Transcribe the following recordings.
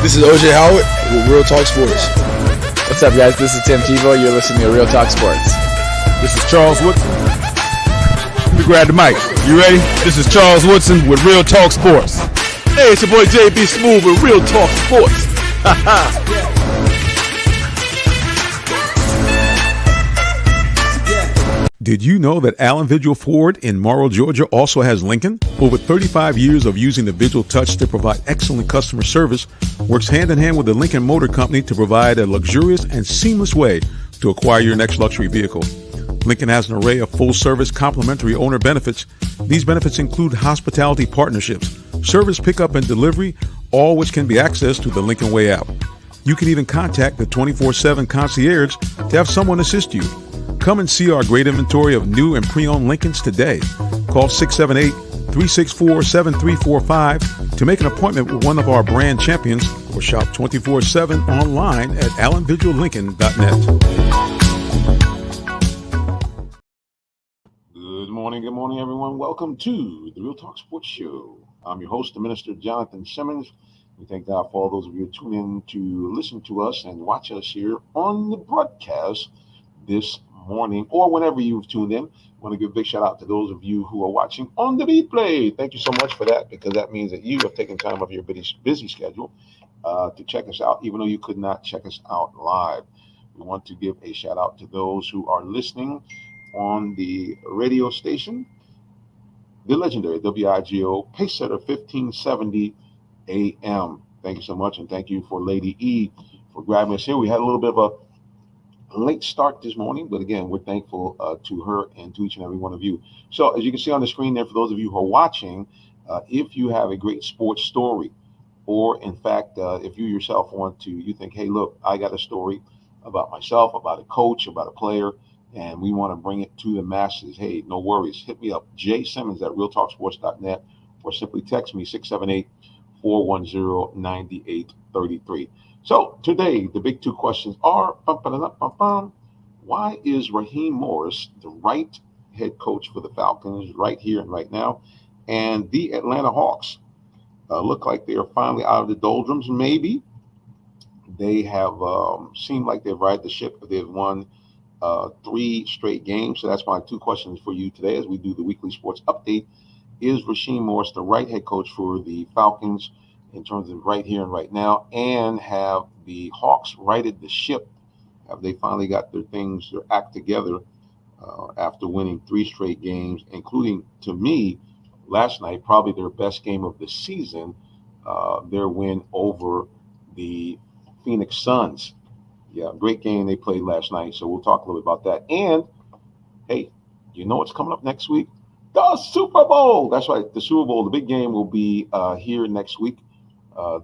This is OJ Howard with Real Talk Sports. What's up, guys? This is Tim Tebow. You're listening to Real Talk Sports. This is Charles Woodson. Let me grab the mic. You ready? This is Charles Woodson with Real Talk Sports. Hey, it's your boy JB Smooth with Real Talk Sports. Did you know that Allen Vigil Ford in Morrow, Georgia also has Lincoln? Over 35 years of using the Vigil Touch to provide excellent customer service, works hand in hand with the Lincoln Motor Company to provide a luxurious and seamless way to acquire your next luxury vehicle. Lincoln has an array of full-service complimentary owner benefits. These benefits include hospitality partnerships, service pickup and delivery, all which can be accessed through the Lincoln Way app. You can even contact the 24/7 concierge to have someone assist you. Come and see our great inventory of new and pre-owned Lincolns today. Call 678-364-7345 to make an appointment with one of our brand champions or shop 24/7 online at allenvigillincoln.net. Good morning, everyone. Welcome to the Real Talk Sports Show. I'm your host, the Minister Jonathan Simmons. We thank God for all those of you who tune in to listen to us and watch us here on the broadcast this morning or whenever you've tuned in. I want to give a big shout out to those of you who are watching on the replay. Thank you so much for that, because that means that you have taken time off your busy schedule to check us out, even though you could not check us out live. We want to give a shout out to those who are listening on the radio station, the legendary WIGO Pacesetter 1570 AM. Thank you so much, and thank you for Lady E for grabbing us here. We had a little bit of a late start this morning, but again, we're thankful to her and to each and every one of you. So as you can see on the screen there, for those of you who are watching, if you have a great sports story, or in fact, if you yourself you think, hey, look, I got a story about myself, about a coach, about a player, and we want to bring it to the masses, hey, no worries. Hit me up, jsimmons@realtalksports.net, or simply text me 678-410-9833. So today, the big two questions are, why is Raheem Morris the right head coach for the Falcons right here and right now? And the Atlanta Hawks look like they are finally out of the doldrums. Maybe they have seemed like they've righted the ship, but they've won 3 straight games. So that's my two questions for you today as we do the weekly sports update. Is Raheem Morris the right head coach for the Falcons in terms of right here and right now? And have the Hawks righted the ship? Have they finally got their act together after winning 3 straight games, including, to me, last night, probably their best game of the season, their win over the Phoenix Suns. Yeah, great game they played last night. So we'll talk a little bit about that. And, hey, you know what's coming up next week? The Super Bowl. That's right, the Super Bowl, the big game, will be here next week.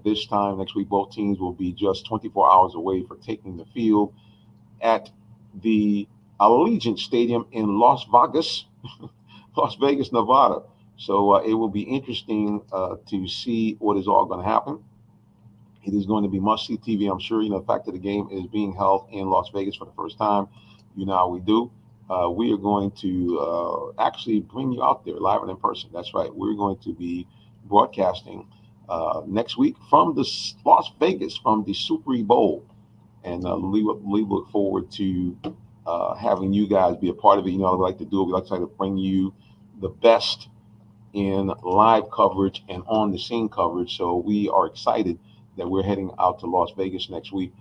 This time next week, both teams will be just 24 hours away for taking the field at the Allegiant Stadium in Las Vegas, Nevada. So it will be interesting to see what is all going to happen. It is going to be must-see TV, I'm sure. The fact that the game is being held in Las Vegas for the first time, you know how we do. We are going to actually bring you out there live and in person. That's right. We're going to be broadcasting next week from the Las Vegas, from the Super Bowl. And we look forward to having you guys be a part of it. You know, we like to do it. We like to try to bring you the best in live coverage and on-the-scene coverage. So we are excited that we're heading out to Las Vegas next week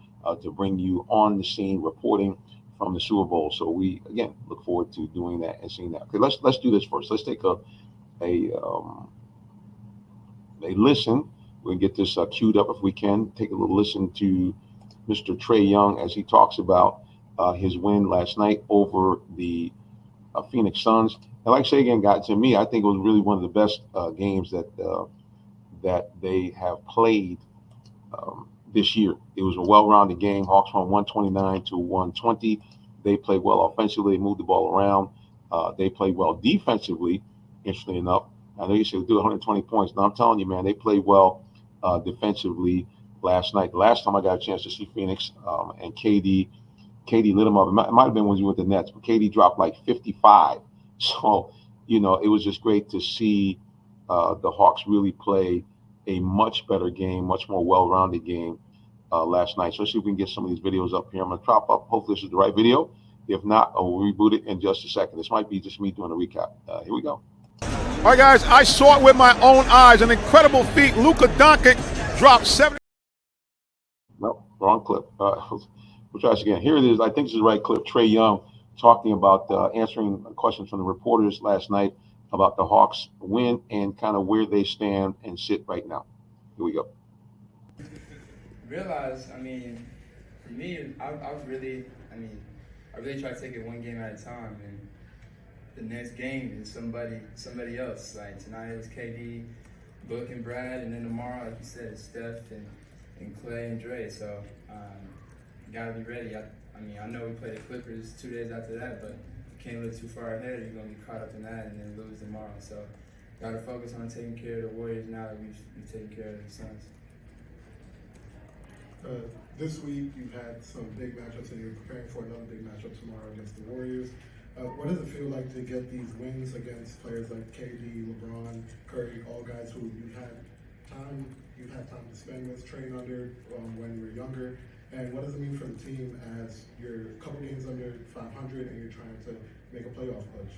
to bring you on-the-scene reporting from the Super Bowl. So we, again, look forward to doing that and seeing that. Okay, let's do this first. Let's take a listen. We'll get this queued up if we can. Take a little listen to Mr. Trae Young as he talks about his win last night over the Phoenix Suns. And like I say again, guys, to me, I think it was really one of the best games that they have played this year. It was a well-rounded game. Hawks won 129 to 120. They played well offensively. They moved the ball around. They played well defensively, interestingly enough. I know you said do 120 points. Now, I'm telling you, man, they played well defensively last night. The last time I got a chance to see Phoenix and KD lit them up. It might have been when you were with the Nets, but KD dropped like 55. So, it was just great to see the Hawks really play a much better game, much more well-rounded game last night. So let's see if we can get some of these videos up here. I'm going to prop up. Hopefully this is the right video. If not, I will reboot it in just a second. This might be just me doing a recap. Here we go. All right, guys, I saw it with my own eyes. An incredible feat. Luka Doncic dropped 70. No, wrong clip. We'll try this again. Here it is. I think this is the right clip. Trae Young talking about answering questions from the reporters last night about the Hawks win and kind of where they stand and sit right now. Here we go. Realize, for me, I really try to take it one game at a time, and the next game is somebody else. Like tonight it was KD, Book and Brad, and then tomorrow, like you said, it's Steph and Clay and Dre. So gotta be ready. I know we play the Clippers 2 days after that, but can't look too far ahead. You're gonna be caught up in that and then lose tomorrow. So gotta focus on taking care of the Warriors now that we've taken care of the Suns. This week you've had some big matchups and you're preparing for another big matchup tomorrow against the Warriors. What does it feel like to get these wins against players like KD, LeBron, Curry, all guys who you've had time to spend with, train under when you were younger? And what does it mean for the team as you're a couple games under 500 and you're trying to make a playoff push?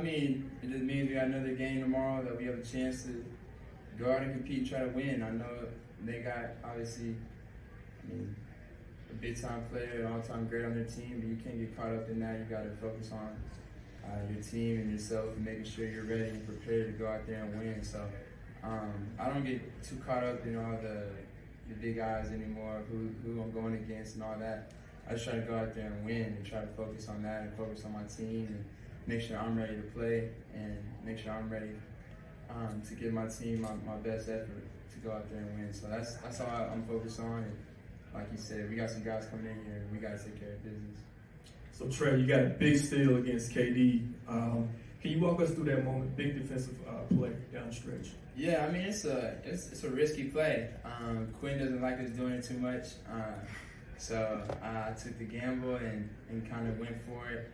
It just means we got another game tomorrow that we have a chance to go out and compete and try to win. I know they got, obviously, a big-time player, an all-time great on their team, but you can't get caught up in that. You got to focus on your team and yourself and making sure you're ready and prepared to go out there and win. So I don't get too caught up in all the big guys anymore, who I'm going against and all that. I just try to go out there and win and try to focus on that and focus on my team and make sure I'm ready to play and make sure I'm ready to give my team my best effort to go out there and win. So that's all I'm focused on. And like you said, we got some guys coming in here and we got to take care of business. So Trey, you got a big steal against KD. Can you walk us through that moment, big defensive play down the stretch? Yeah, it's a risky play. Quinn doesn't like us doing it too much, so I took the gamble and kind of went for it,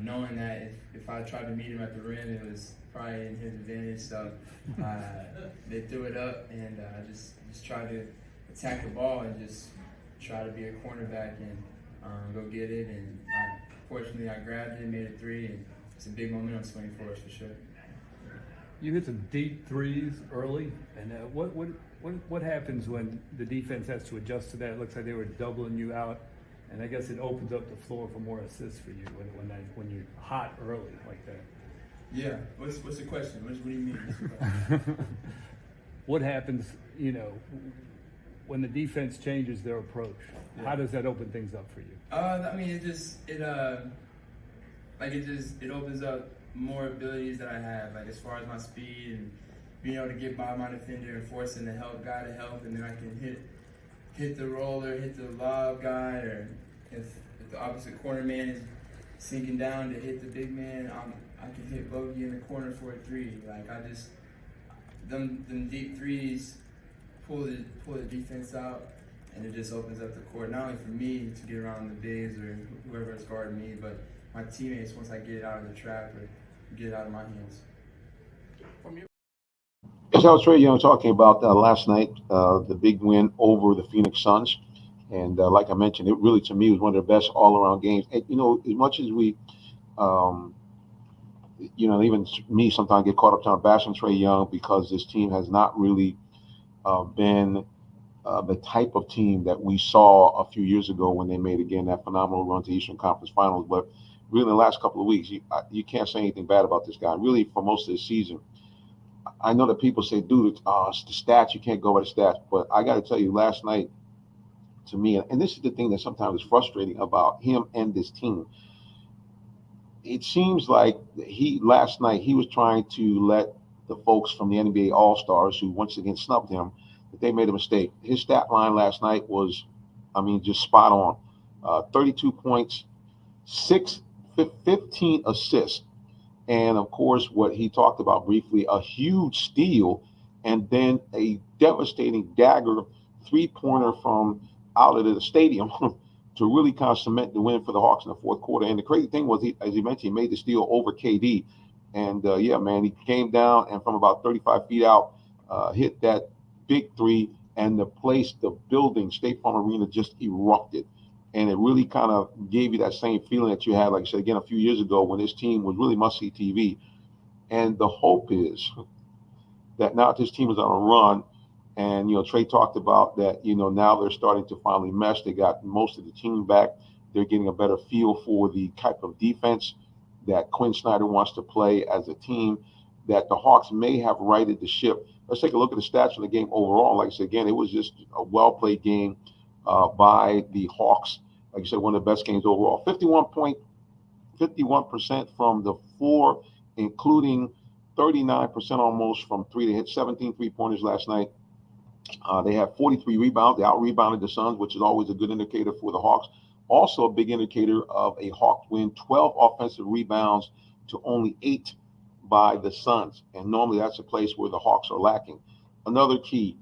knowing that if I tried to meet him at the rim, it was probably in his advantage. So they threw it up, and I just tried to attack the ball and just try to be a cornerback and go get it. And fortunately, I grabbed it, made it three, and it's a big momentum swing for us for sure. You hit some deep threes early, and what happens when the defense has to adjust to that? It looks like they were doubling you out, and I guess it opens up the floor for more assists for you when you're hot early like that. Yeah. What's the question? What do you mean? What happens, when the defense changes their approach? Yeah. How does that open things up for you? It opens up more abilities that I have, like as far as my speed and being able to get by my defender and forcing the guy to help, and then I can hit the roller, hit the lob guy, or if the opposite corner man is sinking down to hit the big man, I can hit Bogey in the corner for a three. Like them deep threes pull the defense out, and it just opens up the court, not only for me to get around the bigs or whoever is guarding me, but my teammates once I get it out of the trap or get it out of my hands. As I was Trae Young talking about last night, the big win over the Phoenix Suns. And like I mentioned, it really, to me, was one of their best all-around games. And, as much as we, even me sometimes get caught up trying to bash on Trae Young because this team has not really been the type of team that we saw a few years ago when they made, again, that phenomenal run to Eastern Conference Finals. But really, in the last couple of weeks, you can't say anything bad about this guy. Really, for most of the season, I know that people say, dude, it's the stats. You can't go by the stats. But I got to tell you, last night, to me, and this is the thing that sometimes is frustrating about him and this team, it seems like last night he was trying to let the folks from the NBA All-Stars, who once again snubbed him, that they made a mistake. His stat line last night was, just spot on. 32 points, 15 assists. And of course, what he talked about briefly, a huge steal, and then a devastating dagger three-pointer from out of the stadium to really kind of cement the win for the Hawks in the fourth quarter. And the crazy thing was, as he mentioned, he made the steal over KD. And yeah, man, he came down and from about 35 feet out, hit that big three, and the building, State Farm Arena, just erupted. And it really kind of gave you that same feeling that you had, like I said, again, a few years ago when this team was really must-see TV. And the hope is that now this team is on a run, and, Trey talked about that, now they're starting to finally mesh. They got most of the team back. They're getting a better feel for the type of defense that Quinn Snyder wants to play as a team, that the Hawks may have righted the ship. Let's take a look at the stats of the game overall. Like I said, again, it was just a well-played game by the Hawks. Like I said, one of the best games overall. 51% from the floor, including 39% almost from three. They hit 17 three-pointers last night. They had 43 rebounds. They out-rebounded the Suns, which is always a good indicator for the Hawks. Also a big indicator of a Hawks win, 12 offensive rebounds to only 8 by the Suns. And normally that's a place where the Hawks are lacking. Another key,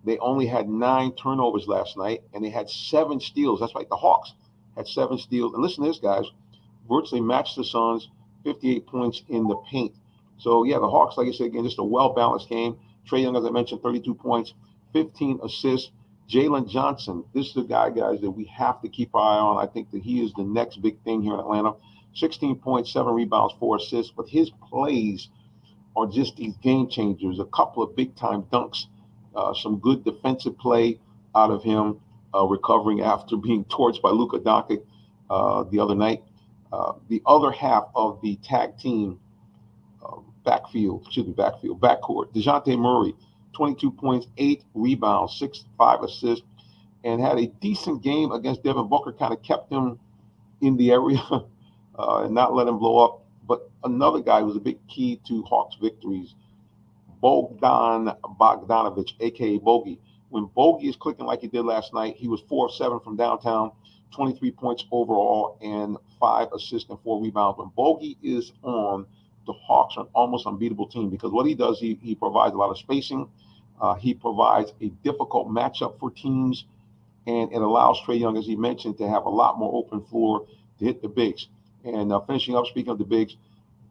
they only had 9 turnovers last night, and they had 7 steals. That's right, the Hawks had 7 steals. And listen to this, guys, virtually matched the Suns, 58 points in the paint. So, yeah, the Hawks, like I said, again, just a well-balanced game. Trae Young, as I mentioned, 32 points, 15 assists. Jalen Johnson, this is the guy, guys, that we have to keep our eye on. I think that he is the next big thing here in Atlanta. 16 points, 7 rebounds, 4 assists. But his plays are just these game changers. A couple of big-time dunks, some good defensive play out of him, recovering after being torched by Luka Doncic the other half of the tag team backcourt. DeJounte Murray, 22 points, 8 rebounds, 5 assists, and had a decent game against Devin Booker, kind of kept him in the area and not let him blow up. But another guy who was a big key to Hawks victories, Bogdan Bogdanovic, a.k.a. Bogey. When Bogey is clicking like he did last night, he was 4 of 7 from downtown, 23 points overall, and 5 assists and 4 rebounds. When Bogey is on, the Hawks are an almost unbeatable team, because what he does, he provides a lot of spacing. He provides a difficult matchup for teams, and it allows Trae Young, as he mentioned, to have a lot more open floor to hit the bigs. And finishing up, speaking of the bigs,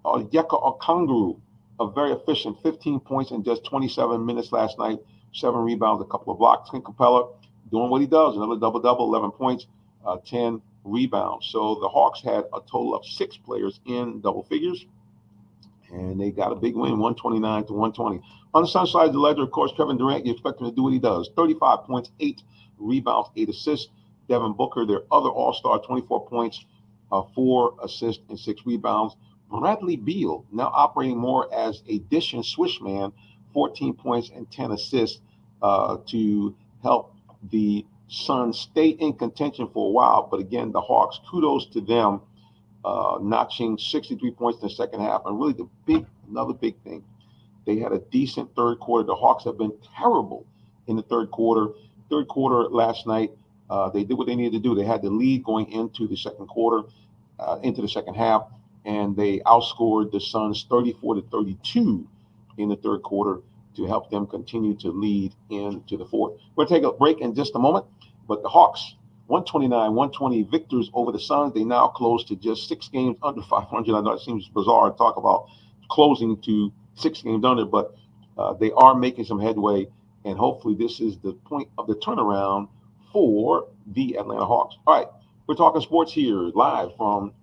Onyeka Okongwu, a very efficient 15 points in just 27 minutes last night, 7 rebounds, a couple of blocks. Clint Capella doing what he does, another double-double, 11 points, 10 rebounds. So the Hawks had a total of 6 players in double figures, and they got a big win, 129-120. On the Sun side of the ledger, of course, Kevin Durant, you expect him to do what he does. 35 points, 8 rebounds, 8 assists. Devin Booker, their other all-star, 24 points, 4 assists, and 6 rebounds. Bradley Beal, now operating more as a dish and swish man, 14 points and 10 assists to help the Suns stay in contention for a while. But again, the Hawks, kudos to them, notching 63 points in the second half. And really another big thing, they had a decent third quarter. The Hawks have been terrible in the third quarter. Third quarter last night, they did what they needed to do. They had the lead going into the second quarter, into the second half, and they outscored the Suns 34-32 in the third quarter to help them continue to lead into the fourth. We're going to take a break in just a moment, but the Hawks, 129-120 victors over the Suns. They now close to just 6 games under 500. I know it seems bizarre to talk about closing to 6 games under, but they are making some headway, and hopefully this is the point of the turnaround for the Atlanta Hawks. All right, we're talking sports here live from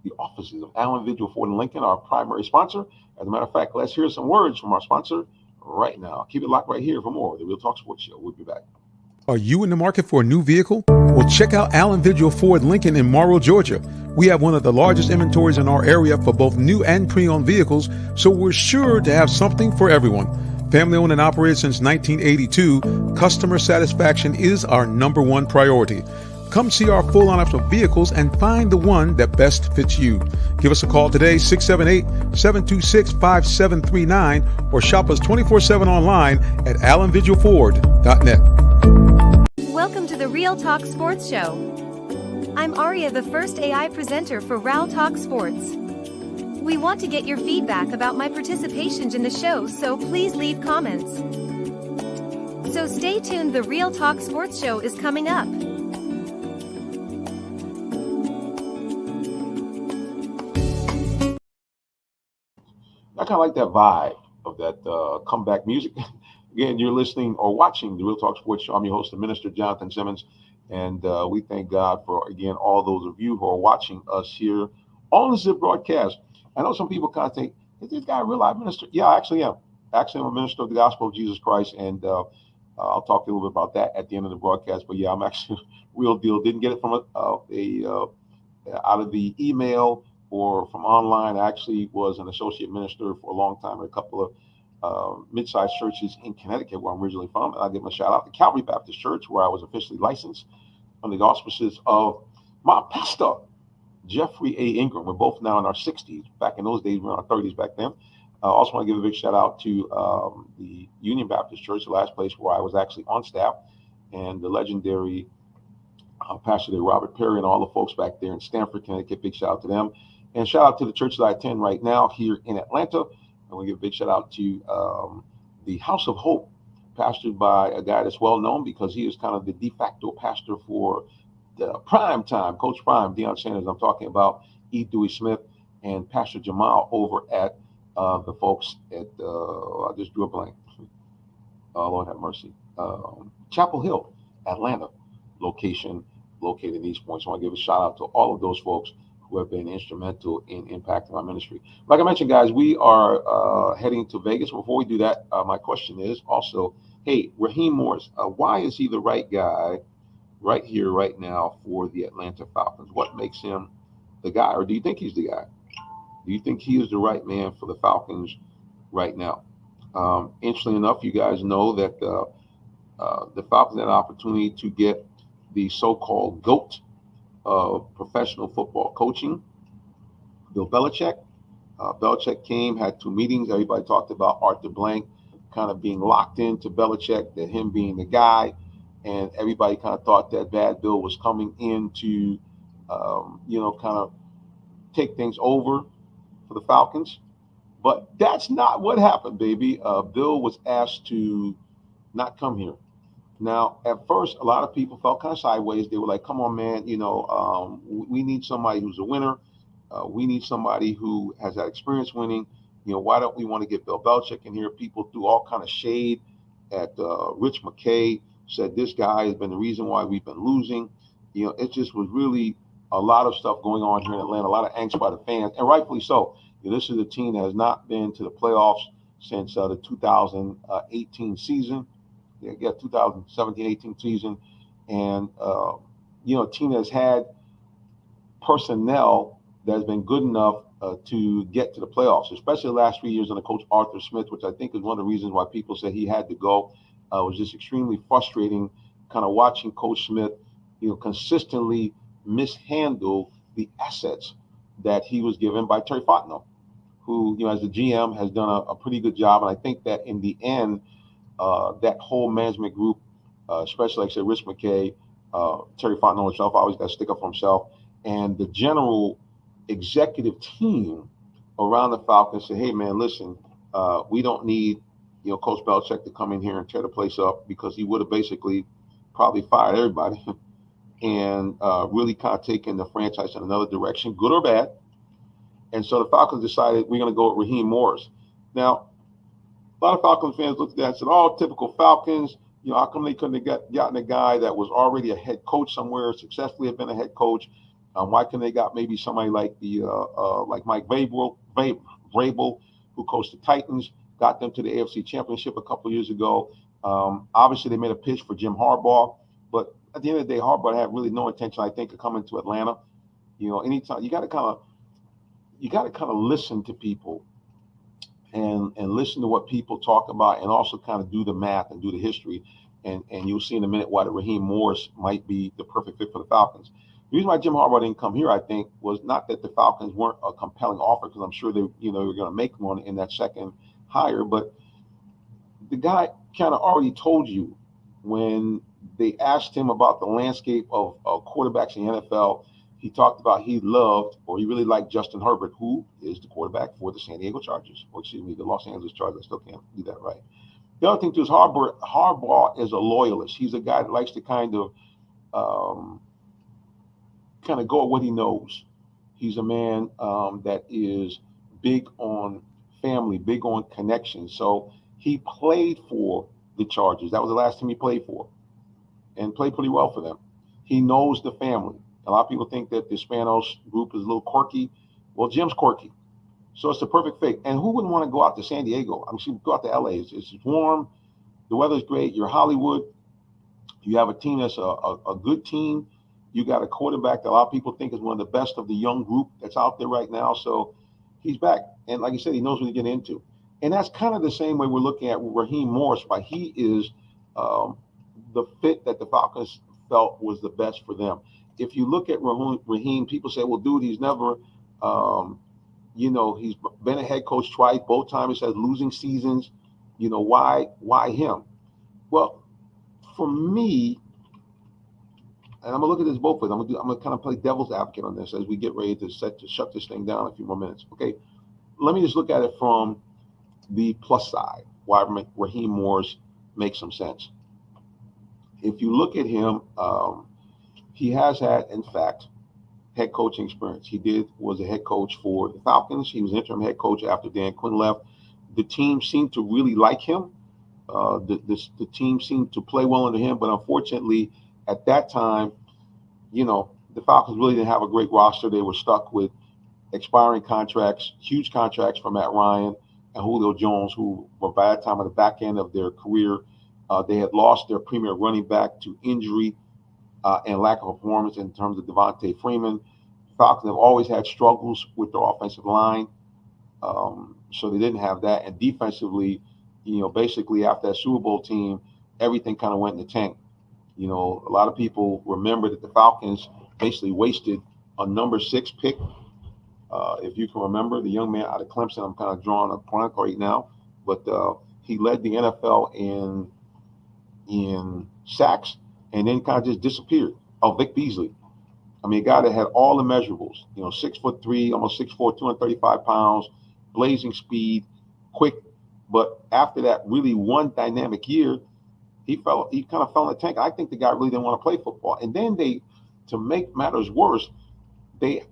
the offices of Allen Vigil Ford and Lincoln, our primary sponsor. As a matter of fact, let's hear some words from our sponsor right now. Keep it locked right here for more of the Real Talk Sports Show. We'll be back. Are you in the market for a new vehicle? Well, check out Allen Vigil Ford Lincoln in Morrow, Georgia. We have one of the largest inventories in our area for both new and pre-owned vehicles, so we're sure to have something for everyone. Family owned and operated since 1982, customer satisfaction is our #1 priority. Come see our full lineup of vehicles and find the one that best fits you. Give us a call today, 678-726-5739, or shop us 24/7 online at allenvigilford.net. Welcome to the Real Talk Sports Show. I'm Aria, the first AI presenter for Real Talk Sports. We want to get your feedback about my participations in the show, so please leave comments. So stay tuned, the Real Talk Sports Show is coming up. I kind of like that vibe of that comeback music. Again, you're listening or watching the Real Talk Sports Show. I'm your host, the Minister Jonathan Simmons, and we thank God for, again, all those of you who are watching us here on the Zip broadcast. I know some people kind of think, is this guy a real life minister? Yeah, I actually am. Actually, I'm a minister of the gospel of Jesus Christ, and I'll talk a little bit about that at the end of the broadcast. But yeah, I'm actually real deal. Didn't get it from out of the email or from online. I actually was an associate minister for a long time at a couple of mid-sized churches in Connecticut, where I'm originally from. And I give a shout out to Calvary Baptist Church, where I was officially licensed under the auspices of my pastor, Jeffrey A. Ingram. We're both now in our 60s. Back in those days, we were in our 30s back then. I also want to give a big shout out to the Union Baptist Church, the last place where I was actually on staff, and the legendary Pastor there, Robert Perry, and all the folks back there in Stamford, Connecticut. Big shout out to them. And shout out to the church that I attend right now here in Atlanta. I want to give a big shout out to the House of Hope, pastored by a guy that's well known because he is kind of the de facto pastor for the prime time, Coach Prime, Deion Sanders. I'm talking about E. Dewey Smith and Pastor Jamal over at the folks at, I just drew a blank. Lord have mercy. Chapel Hill, Atlanta, location located in East Point. So I want to give a shout out to all of those folks who have been instrumental in impacting my ministry. Like I mentioned, guys, we are heading to Vegas. Before we do that, my question is also, hey, Raheem Morris, why is he the right guy right here, right now for the Atlanta Falcons? What makes him the guy, or do you think he's the guy? Do you think he is the right man for the Falcons right now? Interestingly enough, you guys know that the Falcons had an opportunity to get the so-called GOAT of professional football coaching, Bill Belichick. Belichick came, had 2 meetings. Everybody talked about Arthur Blank kind of being locked into Belichick, that him being the guy. And everybody kind of thought that Bad Bill was coming in to, kind of take things over for the Falcons. But that's not what happened, baby. Bill was asked to not come here. Now, at first, a lot of people felt kind of sideways. They were like, come on, man, we need somebody who's a winner. We need somebody who has that experience winning. Why don't we want to get Bill Belichick in here? People threw all kind of shade at Rich McKay, said this guy has been the reason why we've been losing. It just was really a lot of stuff going on here in Atlanta, a lot of angst by the fans, and rightfully so. This is a team that has not been to the playoffs since the 2018 season. 2017-18 season, and a team that's had personnel that has been good enough to get to the playoffs, especially the last 3 years under Coach Arthur Smith, which I think is one of the reasons why people said he had to go. It was just extremely frustrating kind of watching Coach Smith, consistently mishandle the assets that he was given by Terry Fontenot, who, as the GM, has done a pretty good job. And I think that in the end, that whole management group, especially, like I said, Rich McKay, Terry Fontenot himself, always got to stick up for himself, and the general executive team around the Falcons said, hey, man, listen, we don't need, Coach Belichick to come in here and tear the place up, because he would have basically probably fired everybody and really kind of taken the franchise in another direction, good or bad. And so the Falcons decided we're going to go with Raheem Morris. Now, a lot of Falcons fans looked at that and said, oh, typical Falcons. How come they couldn't have gotten a guy that was already a head coach somewhere, successfully have been a head coach? Why couldn't they got maybe somebody like like Mike Vrabel, who coached the Titans, got them to the AFC Championship a couple of years ago? Obviously, they made a pitch for Jim Harbaugh, but at the end of the day, Harbaugh had really no intention, I think, of coming to Atlanta. Anytime you got to kind of listen to people and listen to what people talk about, and also kind of do the math and do the history. and you'll see in a minute why the Raheem Morris might be the perfect fit for the Falcons. The reason why Jim Harbaugh didn't come here, I think, was not that the Falcons weren't a compelling offer, because I'm sure they, were going to make one in that second hire, but the guy kind of already told you when they asked him about the landscape of quarterbacks in the NFL. He talked about he loved, or he really liked, Justin Herbert, who is the quarterback for the San Diego Chargers, or excuse me, the Los Angeles Chargers. I still can't do that right. The other thing too is Harbaugh is a loyalist. He's a guy that likes to kind of go at what he knows. He's a man that is big on family, big on connections. So he played for the Chargers. That was the last team he played for, and played pretty well for them. He knows the family. A lot of people think that the Spanos group is a little quirky. Well, Jim's quirky. So it's the perfect fit. And who wouldn't want to go out to San Diego? I mean, go out to LA. It's warm. The weather's great. You're Hollywood. You have a team that's a good team. You got a quarterback that a lot of people think is one of the best of the young group that's out there right now. So he's back. And like you said, he knows what he's getting into. And that's kind of the same way we're looking at Raheem Morris, but he is the fit that the Falcons felt was the best for them. If you look at Raheem, people say, well, dude, he's never, he's been a head coach twice. Both times he says losing seasons. Why him? Well, for me, and I'm gonna look at this both ways. I'm gonna kind of play devil's advocate on this as we get ready to shut this thing down in a few more minutes. Okay, let me just look at it from the plus side. Why Raheem Morris makes some sense. If you look at him, he has had, in fact, head coaching experience. He was a head coach for the Falcons. He was an interim head coach after Dan Quinn left. The team seemed to really like him. The team seemed to play well under him, but unfortunately, at that time, the Falcons really didn't have a great roster. They were stuck with expiring contracts, huge contracts for Matt Ryan and Julio Jones, who were by that time at the back end of their career. They had lost their premier running back to injury and lack of performance in terms of Devontae Freeman. Falcons have always had struggles with their offensive line, so they didn't have that. And defensively, basically after that Super Bowl team, everything kind of went in the tank. A lot of people remember that the Falcons basically wasted a number 6 pick. If you can remember, the young man out of Clemson, I'm kind of drawing a blank right now, but he led the NFL in sacks and then kind of just disappeared. Oh, Vic Beasley. I mean, a guy that had all the measurables, 6'3", almost 6'4", 235 pounds, blazing speed, quick. But after that really one dynamic year, he kind of fell in the tank. I think the guy really didn't want to play football. And then to make matters worse, they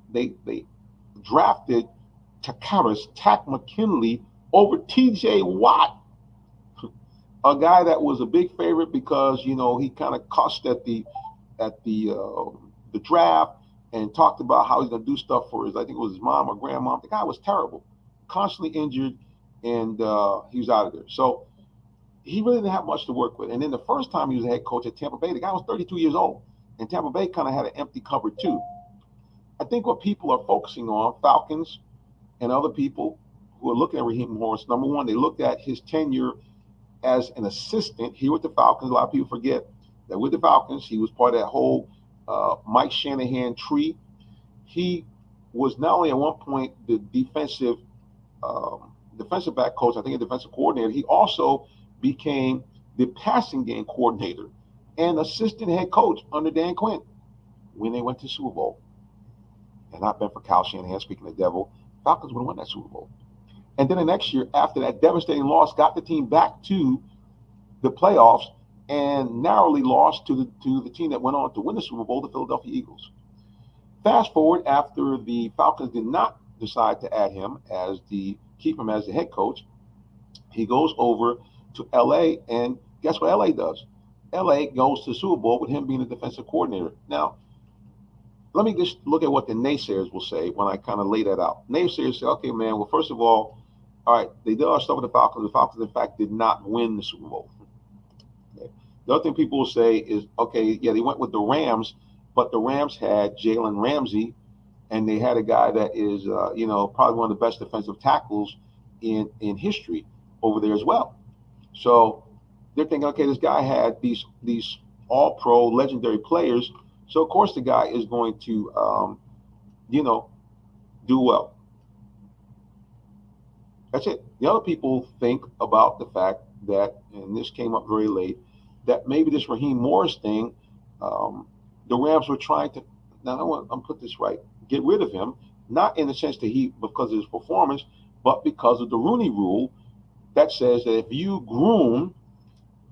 drafted Tack McKinley over T.J. Watt, a guy that was a big favorite because he kind of cussed at the draft and talked about how he's going to do stuff for I think it was his mom or grandmom. The guy was terrible, constantly injured, and he was out of there. So he really didn't have much to work with. And then the first time he was a head coach at Tampa Bay, the guy was 32 years old, and Tampa Bay kind of had an empty cupboard too. I think what people are focusing on, Falcons and other people who are looking at Raheem Morris, number one, they looked at his tenure as an assistant here with the Falcons. A lot of people forget that with the Falcons, he was part of that whole Mike Shanahan tree. He was not only at one point the defensive back coach, I think a defensive coordinator, he also became the passing game coordinator and assistant head coach under Dan Quinn when they went to Super Bowl. And not been for Kyle Shanahan, speaking of the devil, Falcons would have won that Super Bowl. And then the next year, after that devastating loss, got the team back to the playoffs and narrowly lost to the team that went on to win the Super Bowl, the Philadelphia Eagles. Fast forward, after the Falcons did not decide to keep him as the head coach, he goes over to LA, and guess what LA does? LA goes to the Super Bowl with him being the defensive coordinator. Now, let me just look at what the naysayers will say when I kind of lay that out. Naysayers say, okay, man, well, first of all right, they did all stuff with the Falcons. The Falcons, in fact, did not win the Super Bowl. Okay. The other thing people will say is, okay, yeah, they went with the Rams, but the Rams had Jalen Ramsey, and they had a guy that is, probably one of the best defensive tackles in history over there as well. So they're thinking, okay, this guy had these all-pro legendary players, so of course the guy is going to, do well. That's it. The other people think about the fact that, and this came up very late, that maybe this Raheem Morris thing, the Rams were trying to, now I'm put this right, get rid of him, not in the sense that because of his performance, but because of the Rooney Rule that says that if you groom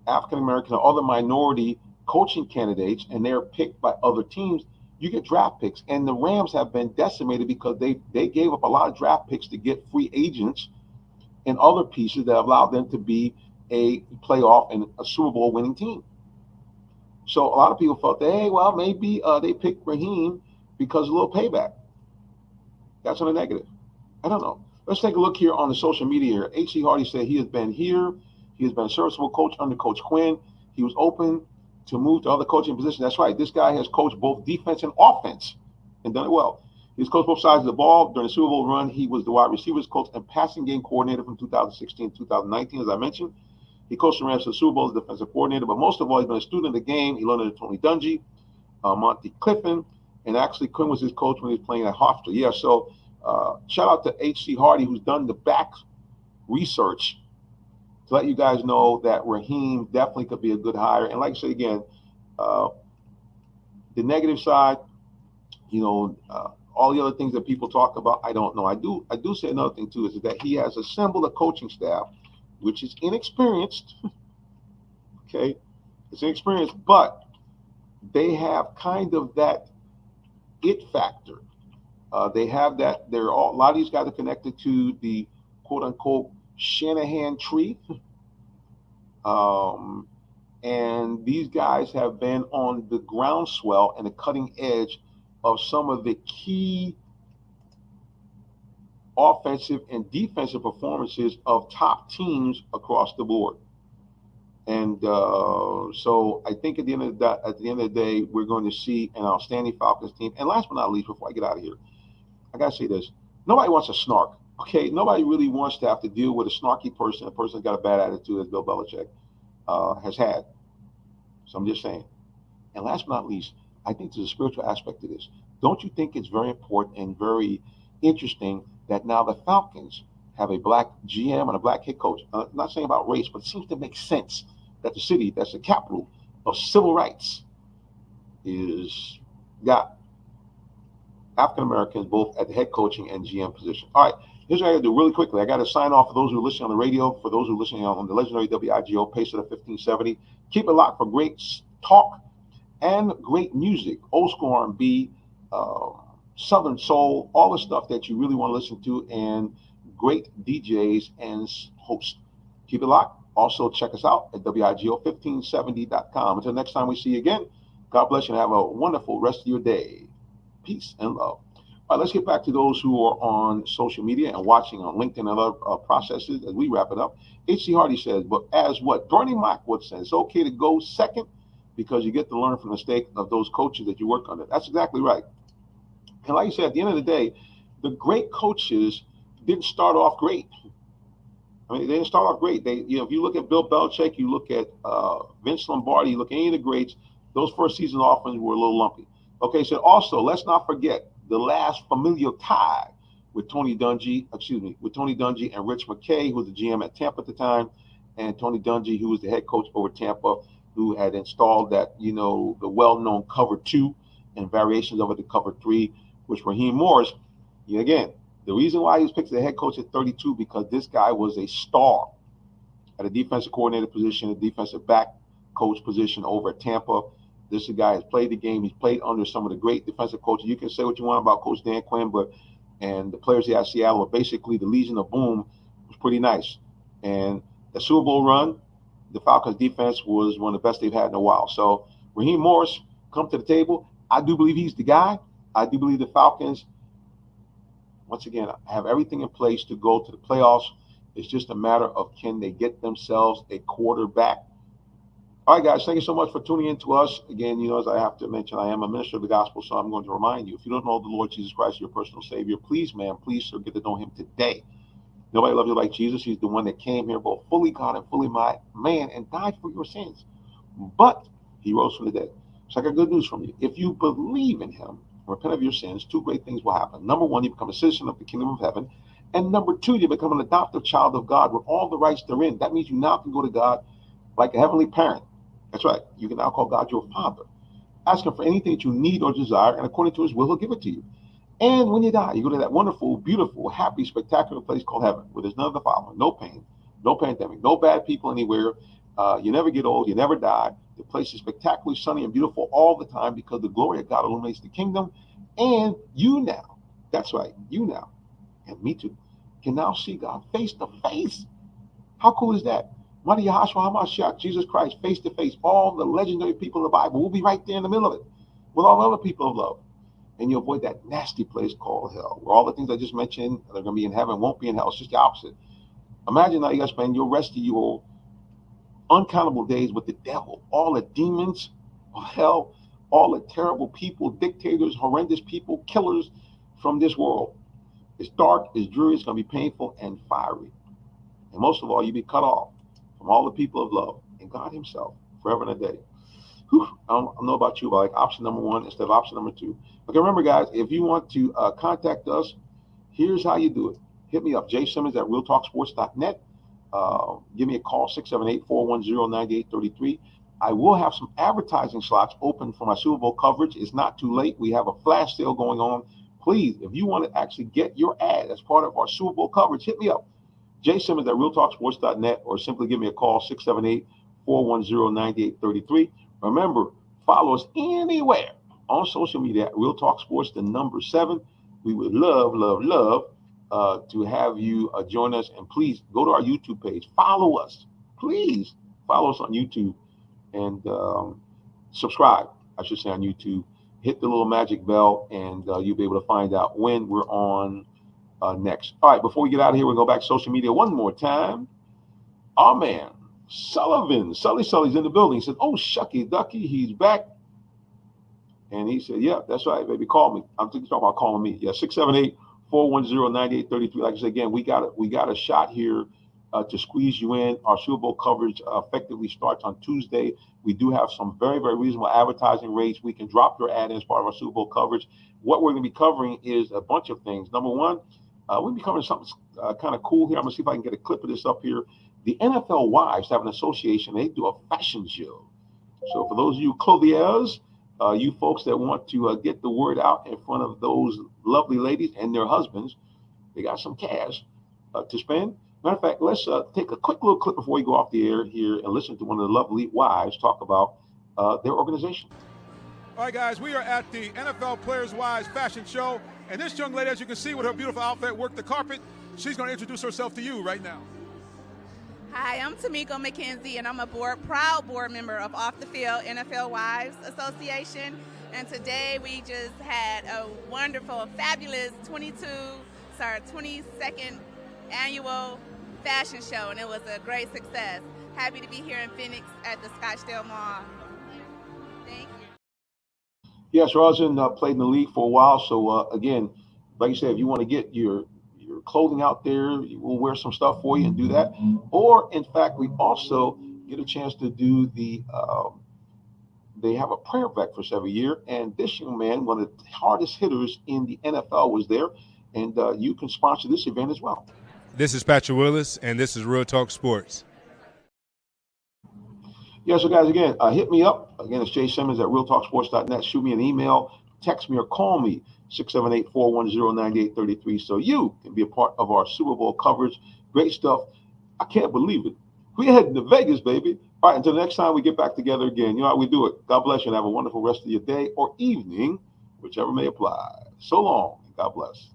African American or other minority coaching candidates and they're picked by other teams, you get draft picks. And the Rams have been decimated because they gave up a lot of draft picks to get free agents and other pieces that allowed them to be a playoff and a Super Bowl winning team. So a lot of people felt that, hey, well, maybe they picked Raheem because of a little payback. That's on a negative. I don't know. Let's take a look here on the social media here. H.C. Hardy said he has been here. He has been a serviceable coach under Coach Quinn. He was open to move to other coaching positions. That's right. This guy has coached both defense and offense and done it well. He's coached both sides of the ball. During the Super Bowl run, he was the wide receivers coach and passing game coordinator from 2016 to 2019, as I mentioned. He coached the Rams to the Super Bowl as defensive coordinator, but most of all, he's been a student of the game. He learned under Tony Dungy, Monty Clifton, and actually Quinn was his coach when he was playing at Hofstra. Yeah, so shout out to H.C. Hardy, who's done the back research to let you guys know that Raheem definitely could be a good hire. And like I said again, the negative side, all the other things that people talk about, I don't know. I do say another thing too, is that he has assembled a coaching staff, which is inexperienced. Okay, it's inexperienced, but they have kind of that it factor. They have that. A lot of these guys are connected to the quote unquote Shanahan tree. And these guys have been on the groundswell and the cutting edge of some of the key offensive and defensive performances of top teams across the board. And so I think at the end of the day, we're going to see an outstanding Falcons team. And last but not least, before I get out of here, I got to say this. Nobody wants a snark, okay? Nobody really wants to have to deal with a snarky person, a person that's got a bad attitude, as Bill Belichick has had. So I'm just saying. And last but not least, I think there's a spiritual aspect to this. Don't you think it's very important and very interesting that now the Falcons have a black GM and a black head coach? I'm not saying about race, but it seems to make sense that the city that's the capital of civil rights is got African Americans both at the head coaching and GM position. All right, here's what I got to do really quickly. I got to sign off for those who are listening on the radio, for those who are listening on the legendary WIGO, Pace of the 1570. Keep it locked for great talk and great music, old school R&B, Southern soul, all the stuff that you really want to listen to, and great DJs and hosts. Keep it locked. Also, check us out at WIGO1570.com. Until next time we see you again, God bless you and have a wonderful rest of your day. Peace and love. All right, let's get back to those who are on social media and watching on LinkedIn and other processes as we wrap it up. H.C. Hardy says, but as what Bernie Mac would say, it's okay to go second because you get to learn from the mistake of those coaches that you work under. That's exactly right. And like you said, at the end of the day, the great coaches didn't start off great. I mean, they didn't start off great. If you look at Bill Belichick, you look at Vince Lombardi, you look at any of the greats, those first season offenses were a little lumpy. Okay, so also let's not forget the last familial tie with Tony Dungy and Rich McKay, who was the GM at Tampa at the time, and Tony Dungy, who was the head coach over Tampa, who had installed that, the well-known cover 2 and variations of it to cover 3, which Raheem Morris, again, the reason why he was picked as the head coach at 32, because this guy was a star at a defensive coordinator position, a defensive back coach position over at Tampa. This guy has played the game. He's played under some of the great defensive coaches. You can say what you want about Coach Dan Quinn, and the players he had at Seattle, but basically the Legion of Boom was pretty nice. And the Super Bowl run, the Falcons defense was one of the best they've had in a while. So Raheem Morris come to the table. I do believe he's the guy. I do believe the Falcons, once again, have everything in place to go to the playoffs. It's just a matter of can they get themselves a quarterback. All right, guys, thank you so much for tuning in to us. Again, as I have to mention, I am a minister of the gospel, so I'm going to remind you, if you don't know the Lord Jesus Christ, your personal Savior, please, sir, get to know him today. Nobody loves you like Jesus. He's the one that came here both fully God and fully man and died for your sins. But he rose from the dead. So I got good news from you. If you believe in him, repent of your sins, two great things will happen. Number one, you become a citizen of the kingdom of heaven. And number two, you become an adoptive child of God with all the rights therein. That means you now can go to God like a heavenly parent. That's right. You can now call God your father. Ask him for anything that you need or desire, and according to his will, he'll give it to you. And when you die, you go to that wonderful, beautiful, happy, spectacular place called heaven, where there's none of the following: no pain, no pandemic, no bad people anywhere. You never get old, you never die. The place is spectacularly sunny and beautiful all the time because the glory of God illuminates the kingdom. And you now, that's right, you now, and me too, can now see God face to face. How cool is that? Mighty Yahshua HaMashiach, Jesus Christ, face to face. All the legendary people in the Bible will be right there in the middle of it with all the other people of love. And you avoid that nasty place called hell, where all the things I just mentioned that are going to be in heaven won't be in hell. It's just the opposite. Imagine now you got to spend your rest of your uncountable days with the devil, all the demons of hell, all the terrible people, dictators, horrendous people, killers from this world. It's dark, it's dreary, it's going to be painful and fiery. And most of all, you'll be cut off from all the people of love and God himself forever and a day. Whew, I don't know about you, but like option number one instead of option number two. Okay, remember, guys, if you want to contact us, here's how you do it. Hit me up, jsimmons@realtalksports.net. Give me a call, 678-410-9833. I will have some advertising slots open for my Super Bowl coverage. It's not too late. We have a flash sale going on. Please, if you want to actually get your ad as part of our Super Bowl coverage, hit me up, jsimmons@realtalksports.net, or simply give me a call, 678-410-9833. Remember, follow us anywhere on social media at Real Talk Sports, the number 7. We would love to have you join us. And please go to our YouTube page. Follow us. Please follow us on YouTube and subscribe, I should say, on YouTube. Hit the little magic bell, and you'll be able to find out when we're on next. All right, before we get out of here, we'll go back to social media one more time. Our man, Sullivan, Sully's in the building. He said, "Oh, shucky ducky, he's back." And he said, "Yeah, that's right, baby. Call me." I'm talking about calling me. Yeah, 678-410-9833. Like I said, again, we got a shot here to squeeze you in. Our Super Bowl coverage effectively starts on Tuesday. We do have some very, very reasonable advertising rates. We can drop your ad in as part of our Super Bowl coverage. What we're going to be covering is a bunch of things. Number one, we'll be covering something kind of cool here. I'm going to see if I can get a clip of this up here. The NFL Wives have an association. They do a fashion show. So for those of you clothiers, you folks that want to get the word out in front of those lovely ladies and their husbands, they got some cash to spend. Matter of fact, let's take a quick little clip before we go off the air here and listen to one of the lovely wives talk about their organization. All right, guys, we are at the NFL Players' Wives Fashion Show, and this young lady, as you can see with her beautiful outfit, worked the carpet. She's going to introduce herself to you right now. Hi, I'm Tamiko McKenzie, and I'm a proud board member of Off the Field NFL Wives Association. And today we just had a wonderful, fabulous 22nd annual fashion show, and it was a great success. Happy to be here in Phoenix at the Scottsdale Mall. Thank you. Yes, Rosin played in the league for a while. So again, like you said, if you want to get your clothing out there, we'll wear some stuff for you and do that. Or in fact, we also get a chance to do the they have a prayer breakfast every year, and this young man, one of the hardest hitters in the NFL, was there, and you can sponsor this event as well. This is Patrick Willis, and this is Real Talk Sports. Yeah, so guys, again, hit me up. Again, it's jsimmons@realtalksports.net. Shoot me an email, text me, or call me, 678-410-9833, so you can be a part of our Super Bowl coverage. Great stuff. I can't believe it. We're heading to Vegas, baby. All right, until next time we get back together again, you know how we do it. God bless you and have a wonderful rest of your day or evening, whichever may apply. So long, and God bless.